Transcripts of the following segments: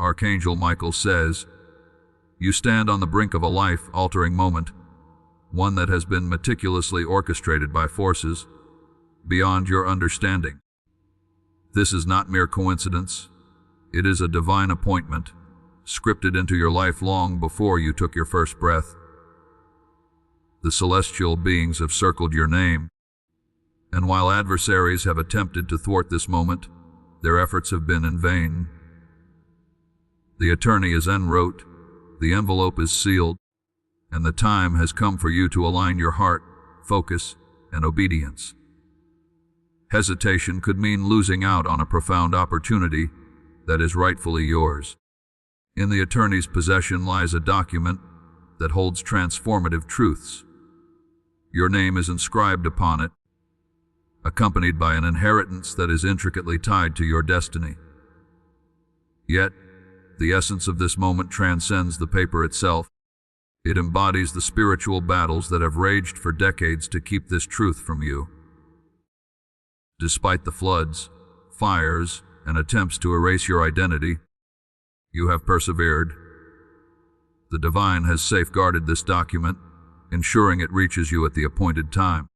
Archangel Michael says, "You stand on the brink of a life-altering moment, one that has been meticulously orchestrated by forces beyond your understanding. This is not mere coincidence. It is a divine appointment, scripted into your life long before you took your first breath. The celestial beings have circled your name, and while adversaries have attempted to thwart this moment, their efforts have been in vain. The attorney is en route, the envelope is sealed, and the time has come for you to align your heart, focus, and obedience. Hesitation could mean losing out on a profound opportunity that is rightfully yours. In the attorney's possession lies a document that holds transformative truths. Your name is inscribed upon it, accompanied by an inheritance that is intricately tied to your destiny. Yet, the essence of this moment transcends the paper itself. It embodies the spiritual battles that have raged for decades to keep this truth from you. Despite the floods, fires, and attempts to erase your identity, you have persevered. The divine has safeguarded this document, ensuring it reaches you at the appointed time.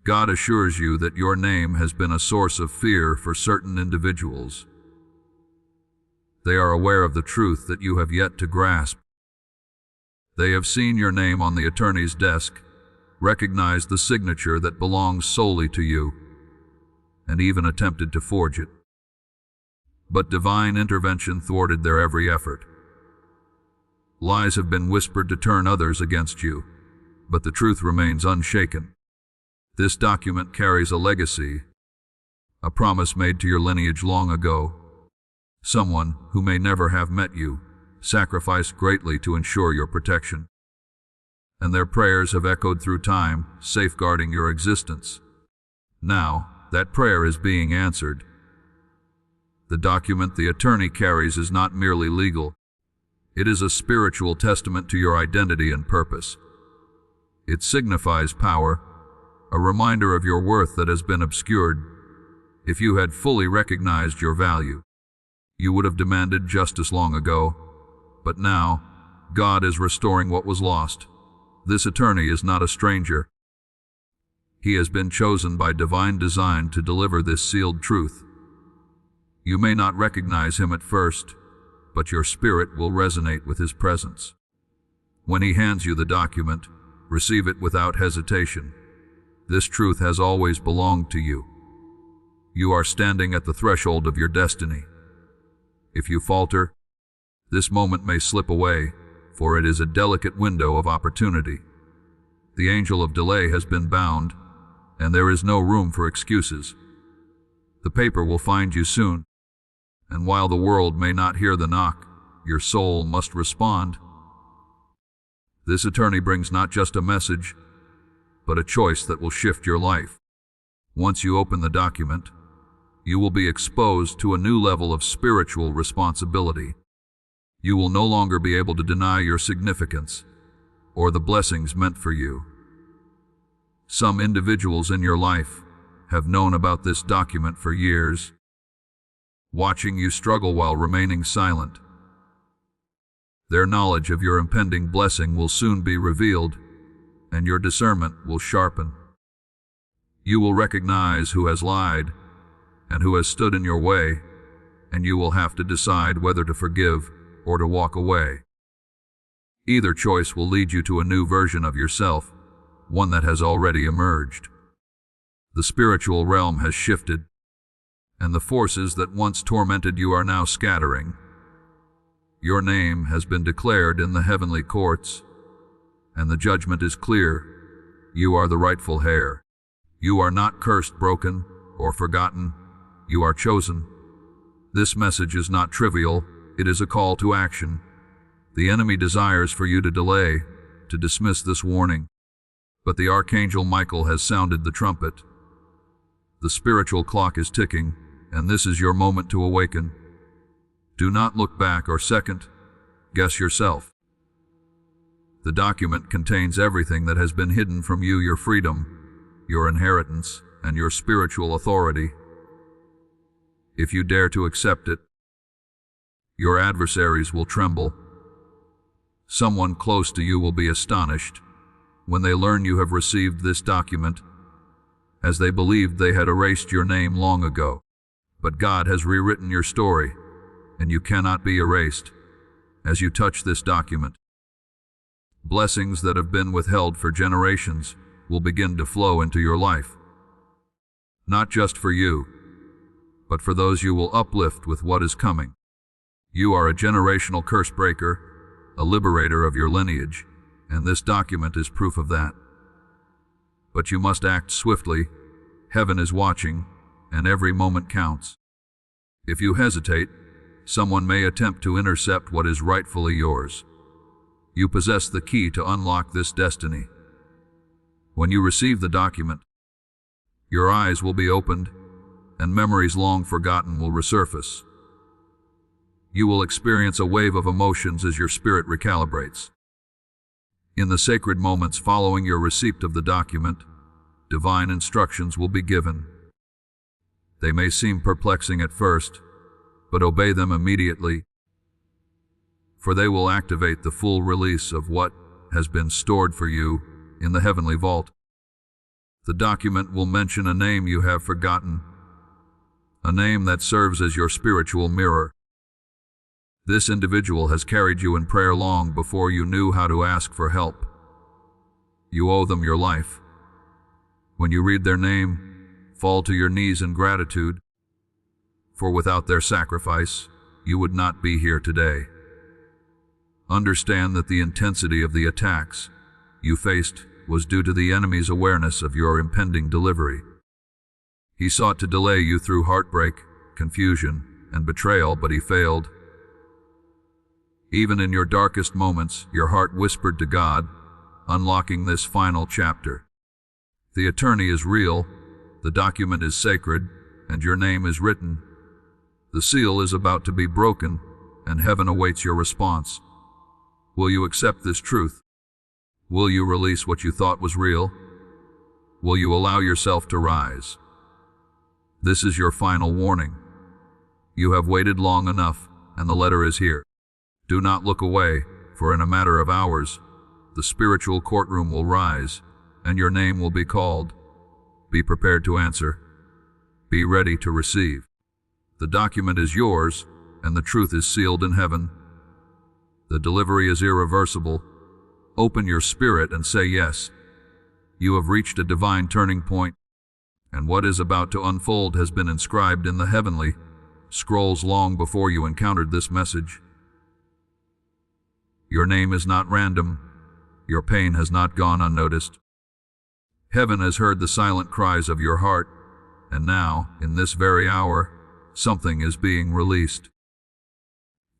God assures you that your name has been a source of fear for certain individuals. They are aware of the truth that you have yet to grasp. They have seen your name on the attorney's desk, recognized the signature that belongs solely to you, and even attempted to forge it. But divine intervention thwarted their every effort. Lies have been whispered to turn others against you, but the truth remains unshaken. This document carries a legacy, a promise made to your lineage long ago. Someone who may never have met you sacrificed greatly to ensure your protection, and their prayers have echoed through time, safeguarding your existence. Now, that prayer is being answered. The document the attorney carries is not merely legal. It is a spiritual testament to your identity and purpose. It signifies power, a reminder of your worth that has been obscured. If you had fully recognized your value, you would have demanded justice long ago. But now, God is restoring what was lost. This attorney is not a stranger. He has been chosen by divine design to deliver this sealed truth. You may not recognize him at first, but your spirit will resonate with his presence. When he hands you the document, receive it without hesitation. This truth has always belonged to you. You are standing at the threshold of your destiny. If you falter, this moment may slip away, for it is a delicate window of opportunity. The angel of delay has been bound, and there is no room for excuses. The paper will find you soon, and while the world may not hear the knock, your soul must respond. This attorney brings not just a message, but a choice that will shift your life. Once you open the document, you will be exposed to a new level of spiritual responsibility. You will no longer be able to deny your significance or the blessings meant for you. Some individuals in your life have known about this document for years, watching you struggle while remaining silent. Their knowledge of your impending blessing will soon be revealed, and your discernment will sharpen. You will recognize who has lied and who has stood in your way, and you will have to decide whether to forgive or to walk away. Either choice will lead you to a new version of yourself, one that has already emerged. The spiritual realm has shifted, and the forces that once tormented you are now scattering. Your name has been declared in the heavenly courts, and the judgment is clear. You are the rightful heir. You are not cursed, broken, or forgotten. You are chosen. This message is not trivial. It is a call to action. The enemy desires for you to delay, to dismiss this warning. But the Archangel Michael has sounded the trumpet. The spiritual clock is ticking, and this is your moment to awaken. Do not look back or second. Guess yourself. The document contains everything that has been hidden from you: your freedom, your inheritance, and your spiritual authority. If you dare to accept it, Your adversaries will tremble. Someone close to you will be astonished when they learn you have received this document, as they believed they had erased your name long ago. But God has rewritten your story, and you cannot be erased as you touch this document. Blessings that have been withheld for generations will begin to flow into your life. Not just for you, but for those you will uplift with what is coming. You are a generational curse breaker, a liberator of your lineage, and this document is proof of that. But you must act swiftly. Heaven is watching, and every moment counts. If you hesitate, someone may attempt to intercept what is rightfully yours. You possess the key to unlock this destiny. When you receive the document, your eyes will be opened, and memories long forgotten will resurface. You will experience a wave of emotions as your spirit recalibrates. In the sacred moments following your receipt of the document, divine instructions will be given. They may seem perplexing at first, but obey them immediately, for they will activate the full release of what has been stored for you in the heavenly vault. The document will mention a name you have forgotten, a name that serves as your spiritual mirror. This individual has carried you in prayer long before you knew how to ask for help. You owe them your life. When you read their name, fall to your knees in gratitude, for without their sacrifice, you would not be here today. Understand that the intensity of the attacks you faced was due to the enemy's awareness of your impending delivery. He sought to delay you through heartbreak, confusion, and betrayal, but he failed. Even in your darkest moments, your heart whispered to God, unlocking this final chapter. The attorney is real, the document is sacred, and your name is written. The seal is about to be broken, and heaven awaits your response. Will you accept this truth? Will you release what you thought was real? Will you allow yourself to rise? This is your final warning. You have waited long enough, and the letter is here. Do not look away, for in a matter of hours, the spiritual courtroom will rise, and your name will be called. Be prepared to answer. Be ready to receive. The document is yours, and the truth is sealed in heaven. The delivery is irreversible. Open your spirit and say yes. You have reached a divine turning point, and what is about to unfold has been inscribed in the heavenly scrolls long before you encountered this message. Your name is not random. Your pain has not gone unnoticed. Heaven has heard the silent cries of your heart, and now, in this very hour, something is being released.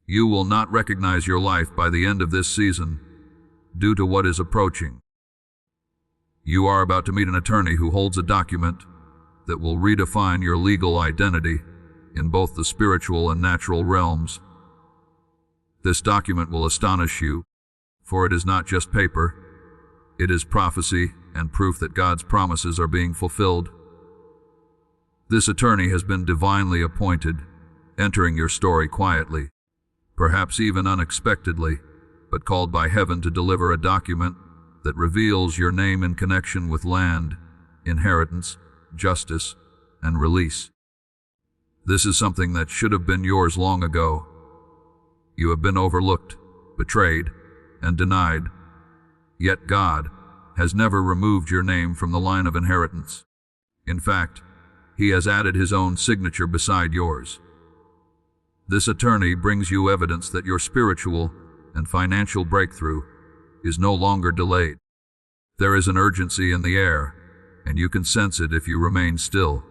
You will not recognize your life by the end of this season, due to what is approaching. You are about to meet an attorney who holds a document that will redefine your legal identity in both the spiritual and natural realms. This document will astonish you, for it is not just paper. It is prophecy and proof that God's promises are being fulfilled. This attorney has been divinely appointed, entering your story quietly, perhaps even unexpectedly, but called by heaven to deliver a document that reveals your name in connection with land, inheritance, justice, and release. This is something that should have been yours long ago. You have been overlooked, betrayed, and denied, yet God has never removed your name from the line of inheritance. In fact, He has added His own signature beside yours. This attorney brings you evidence that your spiritual and financial breakthrough is no longer delayed. There is an urgency in the air, and you can sense it if you remain still.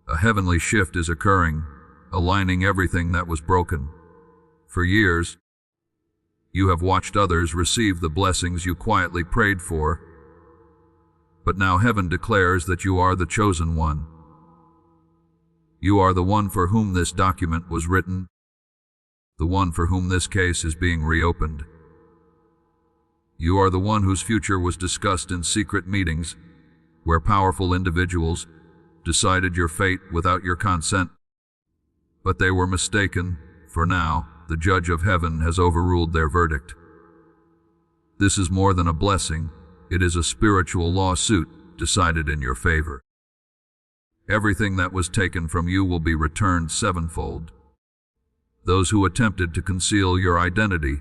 A heavenly shift is occurring, aligning everything that was broken. For years, you have watched others receive the blessings you quietly prayed for, but now heaven declares that you are the chosen one. You are the one for whom this document was written, the one for whom this case is being reopened. You are the one whose future was discussed in secret meetings, where powerful individuals decided your fate without your consent. But they were mistaken, for now, the judge of heaven has overruled their verdict. This is more than a blessing, it is a spiritual lawsuit decided in your favor. Everything that was taken from you will be returned sevenfold. Those who attempted to conceal your identity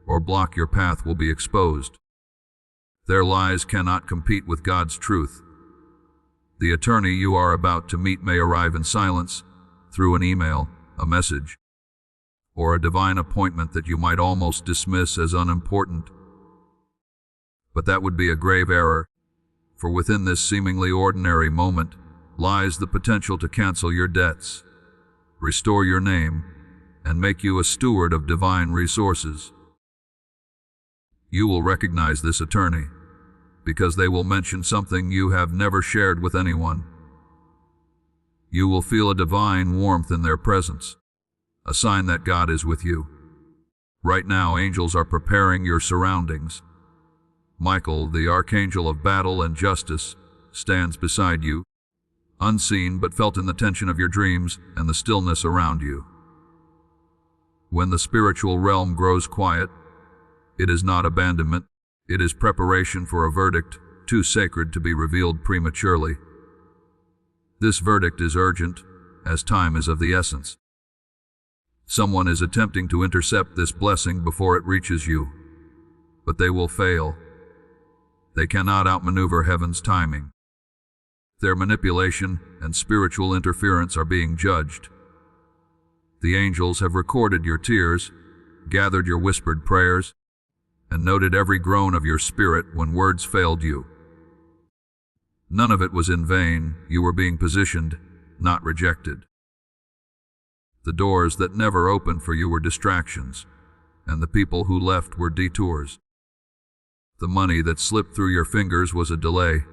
or block your path will be exposed. Their lies cannot compete with God's truth. The attorney you are about to meet may arrive in silence, through an email, a message, or a divine appointment that you might almost dismiss as unimportant. But that would be a grave error, for within this seemingly ordinary moment lies the potential to cancel your debts, restore your name, and make you a steward of divine resources. You will recognize this attorney, because they will mention something you have never shared with anyone. You will feel a divine warmth in their presence, a sign that God is with you. Right now, angels are preparing your surroundings. Michael, the Archangel of battle and justice, stands beside you, unseen but felt in the tension of your dreams and the stillness around you. When the spiritual realm grows quiet, it is not abandonment, it is preparation for a verdict too sacred to be revealed prematurely. This verdict is urgent, as time is of the essence. Someone is attempting to intercept this blessing before it reaches you, but they will fail. They cannot outmaneuver heaven's timing. Their manipulation and spiritual interference are being judged. The angels have recorded your tears, gathered your whispered prayers, and noted every groan of your spirit when words failed you. None of it was in vain. You were being positioned, not rejected. The doors that never opened for you were distractions, and the people who left were detours. The money that slipped through your fingers was a delay,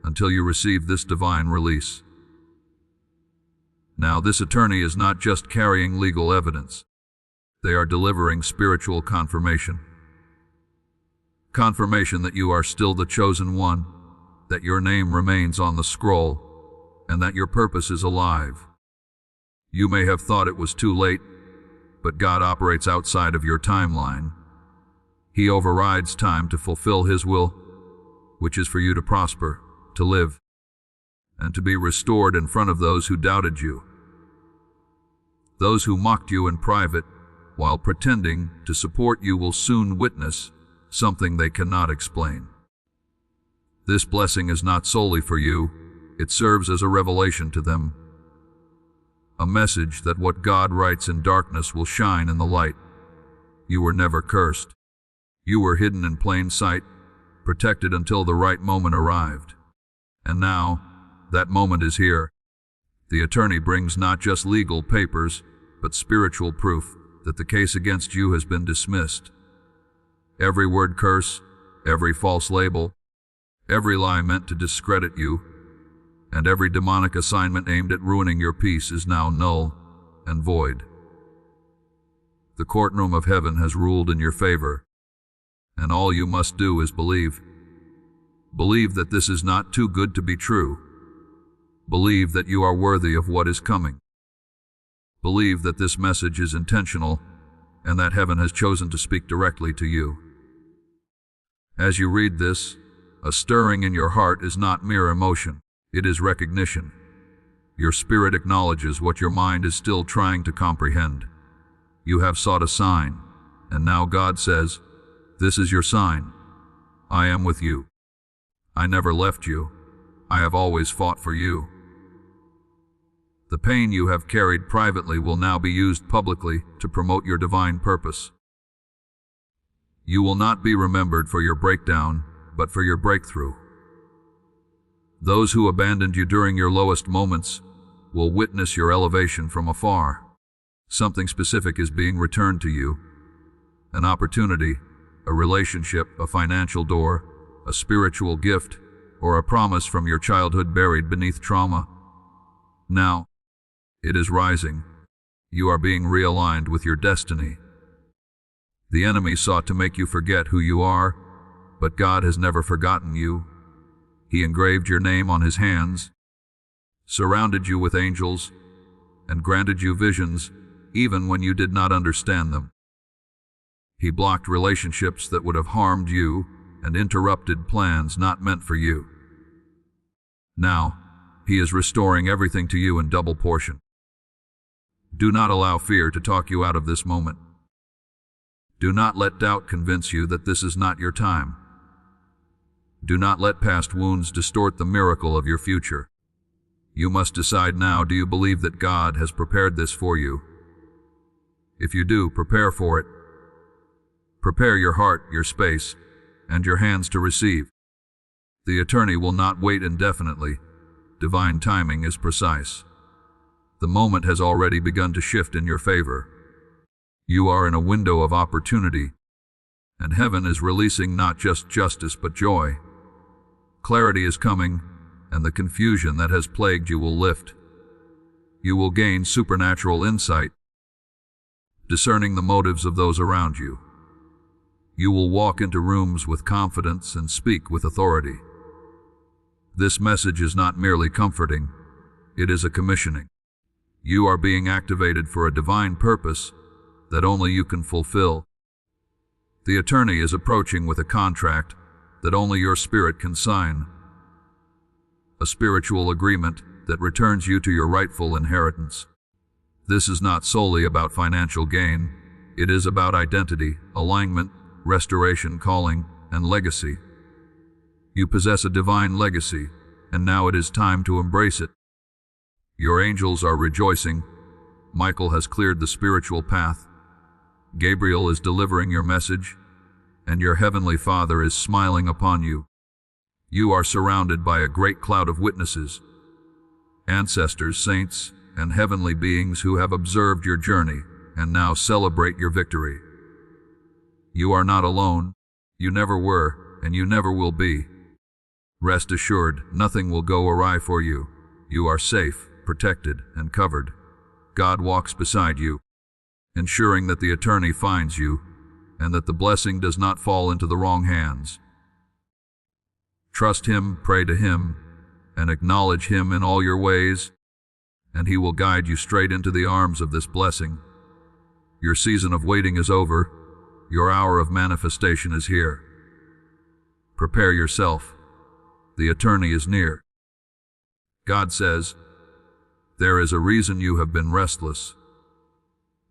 until you received this divine release. Now, this attorney is not just carrying legal evidence. They are delivering spiritual confirmation. Confirmation that you are still the chosen one, that your name remains on the scroll, and that your purpose is alive. You may have thought it was too late, but God operates outside of your timeline. He overrides time to fulfill His will, which is for you to prosper, to live, and to be restored in front of those who doubted you. Those who mocked you in private, while pretending to support you, will soon witness something they cannot explain. This blessing is not solely for you, it serves as a revelation to them. A message that what God writes in darkness will shine in the light. You were never cursed. You were hidden in plain sight, protected until the right moment arrived. And now, that moment is here. The attorney brings not just legal papers, but spiritual proof that the case against you has been dismissed. Every word curse, every false label, every lie meant to discredit you, and every demonic assignment aimed at ruining your peace is now null and void. The courtroom of heaven has ruled in your favor, and all you must do is believe. Believe that this is not too good to be true. Believe that you are worthy of what is coming. Believe that this message is intentional and that heaven has chosen to speak directly to you. As you read this, a stirring in your heart is not mere emotion, it is recognition. Your spirit acknowledges what your mind is still trying to comprehend. You have sought a sign, and now God says, "This is your sign. I am with you. I never left you. I have always fought for you." The pain you have carried privately will now be used publicly to promote your divine purpose. You will not be remembered for your breakdown, but for your breakthrough. Those who abandoned you during your lowest moments will witness your elevation from afar. Something specific is being returned to you. An opportunity, a relationship, a financial door, a spiritual gift, or a promise from your childhood buried beneath trauma. Now, it is rising. You are being realigned with your destiny. The enemy sought to make you forget who you are, but God has never forgotten you. He engraved your name on His hands, surrounded you with angels, and granted you visions even when you did not understand them. He blocked relationships that would have harmed you and interrupted plans not meant for you. Now, He is restoring everything to you in double portion. Do not allow fear to talk you out of this moment. Do not let doubt convince you that this is not your time. Do not let past wounds distort the miracle of your future. You must decide now, do you believe that God has prepared this for you? If you do, prepare for it. Prepare your heart, your space, and your hands to receive. The attorney will not wait indefinitely. Divine timing is precise. The moment has already begun to shift in your favor. You are in a window of opportunity, and heaven is releasing not just justice but joy. Clarity is coming, and the confusion that has plagued you will lift. You will gain supernatural insight, discerning the motives of those around you. You will walk into rooms with confidence and speak with authority. This message is not merely comforting, it is a commissioning. You are being activated for a divine purpose that only you can fulfill. The attorney is approaching with a contract that only your spirit can sign. A spiritual agreement that returns you to your rightful inheritance. This is not solely about financial gain. It is about identity, alignment, restoration, calling, and legacy. You possess a divine legacy, and now it is time to embrace it. Your angels are rejoicing. Michael has cleared the spiritual path. Gabriel is delivering your message, and your heavenly Father is smiling upon you. You are surrounded by a great cloud of witnesses, ancestors, saints, and heavenly beings who have observed your journey and now celebrate your victory. You are not alone. You never were, and you never will be. Rest assured, nothing will go awry for you. You are safe, protected, and covered. God walks beside you, ensuring that the attorney finds you and that the blessing does not fall into the wrong hands. Trust Him, pray to Him, and acknowledge Him in all your ways, and He will guide you straight into the arms of this blessing. Your season of waiting is over. Your hour of manifestation is here. Prepare yourself. The attorney is near. God says, there is a reason you have been restless.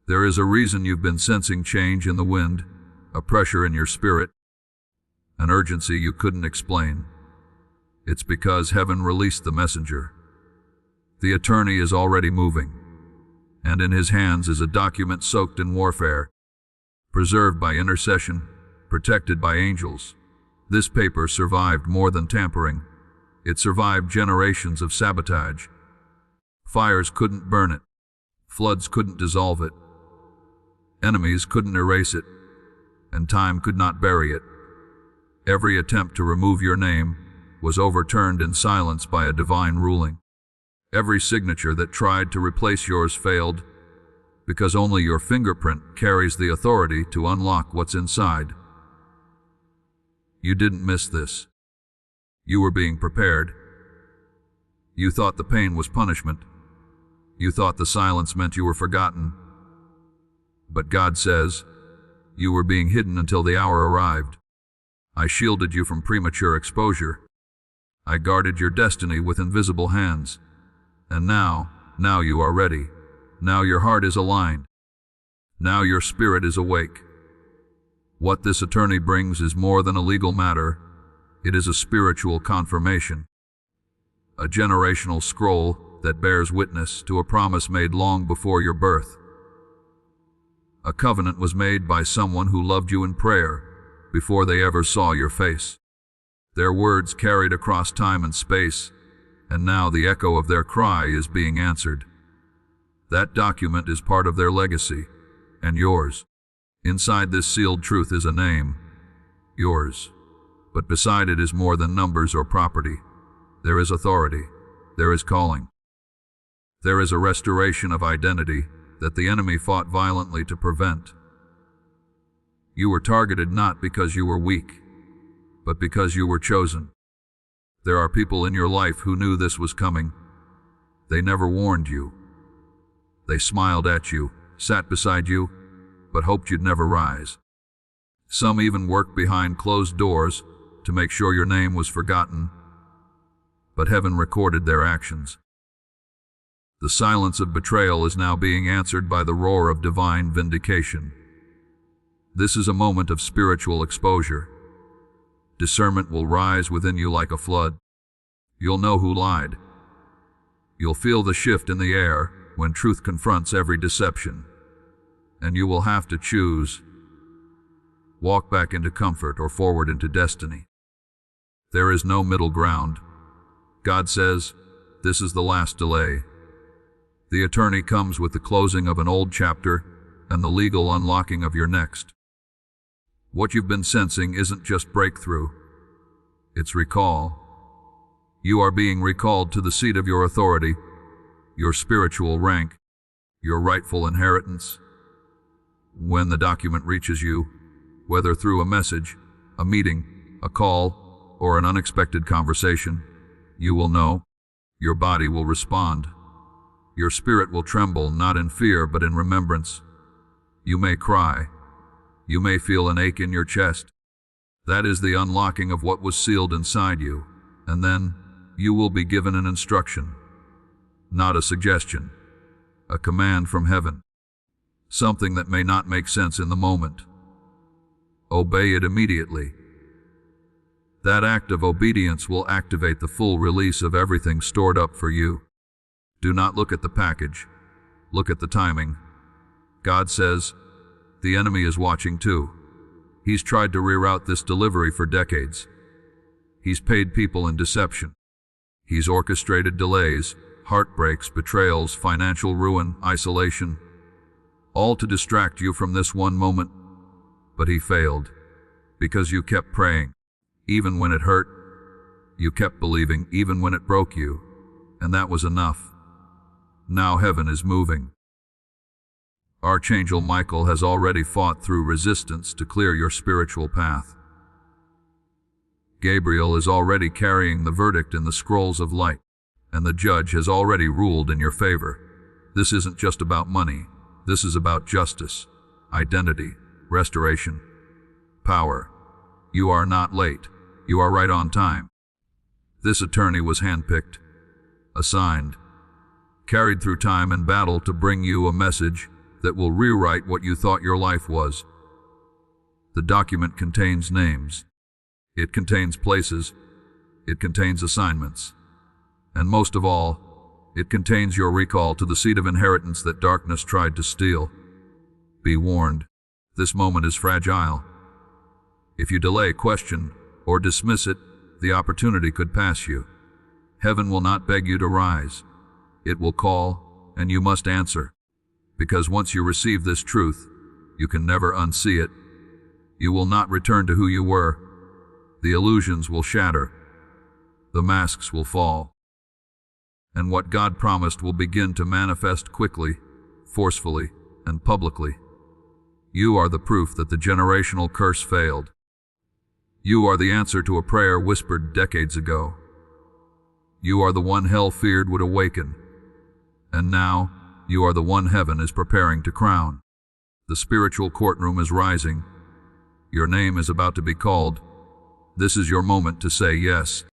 There is a reason you've been sensing change in the wind, a pressure in your spirit, an urgency you couldn't explain. It's because heaven released the messenger. The attorney is already moving, and in his hands is a document soaked in warfare, preserved by intercession, protected by angels. This paper survived more than tampering. It survived generations of sabotage. Fires couldn't burn it. Floods couldn't dissolve it. Enemies couldn't erase it, and time could not bury it. Every attempt to remove your name was overturned in silence by a divine ruling. Every signature that tried to replace yours failed, because only your fingerprint carries the authority to unlock what's inside. You didn't miss this. You were being prepared. You thought the pain was punishment. You thought the silence meant you were forgotten. But God says, you were being hidden until the hour arrived. I shielded you from premature exposure. I guarded your destiny with invisible hands. And now you are ready. Now your heart is aligned. Now your spirit is awake. What this attorney brings is more than a legal matter. It is a spiritual confirmation. A generational scroll that bears witness to a promise made long before your birth. A covenant was made by someone who loved you in prayer before they ever saw your face. Their words carried across time and space, and now the echo of their cry is being answered. That document is part of their legacy, and yours. Inside this sealed truth is a name, yours. But beside it is more than numbers or property. There is authority. There is calling. There is a restoration of identity that the enemy fought violently to prevent. You were targeted not because you were weak, but because you were chosen. There are people in your life who knew this was coming. They never warned you. They smiled at you, sat beside you, but hoped you'd never rise. Some even worked behind closed doors to make sure your name was forgotten, but heaven recorded their actions. The silence of betrayal is now being answered by the roar of divine vindication. This is a moment of spiritual exposure. Discernment will rise within you like a flood. You'll know who lied. You'll feel the shift in the air when truth confronts every deception. And you will have to choose: walk back into comfort or forward into destiny. There is no middle ground. God says, this is the last delay. The attorney comes with the closing of an old chapter and the legal unlocking of your next. What you've been sensing isn't just breakthrough, it's recall. You are being recalled to the seat of your authority, your spiritual rank, your rightful inheritance. When the document reaches you, whether through a message, a meeting, a call, or an unexpected conversation, you will know. Your body will respond. Your spirit will tremble, not in fear, but in remembrance. You may cry. You may feel an ache in your chest. That is the unlocking of what was sealed inside you. And then you will be given an instruction. Not a suggestion. A command from heaven. Something that may not make sense in the moment. Obey it immediately. That act of obedience will activate the full release of everything stored up for you. Do not look at the package. Look at the timing. God says, the enemy is watching too. He's tried to reroute this delivery for decades. He's paid people in deception. He's orchestrated delays, heartbreaks, betrayals, financial ruin, isolation, all to distract you from this one moment. But he failed, because you kept praying. Even when it hurt, you kept believing, even when it broke you, and that was enough. Now heaven is moving. Archangel Michael has already fought through resistance to clear your spiritual path. Gabriel is already carrying the verdict in the scrolls of light, and the judge has already ruled in your favor. This isn't just about money. This is about justice, identity, restoration, power. You are not late. You are right on time. This attorney was handpicked, assigned, carried through time and battle to bring you a message that will rewrite what you thought your life was. The document contains names. It contains places. It contains assignments. And most of all, it contains your recall to the seat of inheritance that darkness tried to steal. Be warned, this moment is fragile. If you delay, question, or dismiss it, the opportunity could pass you. Heaven will not beg you to rise. It will call, and you must answer. Because once you receive this truth, you can never unsee it. You will not return to who you were. The illusions will shatter. The masks will fall. And what God promised will begin to manifest quickly, forcefully, and publicly. You are the proof that the generational curse failed. You are the answer to a prayer whispered decades ago. You are the one hell feared would awaken. And now, you are the one heaven is preparing to crown. The spiritual courtroom is rising. Your name is about to be called. This is your moment to say yes.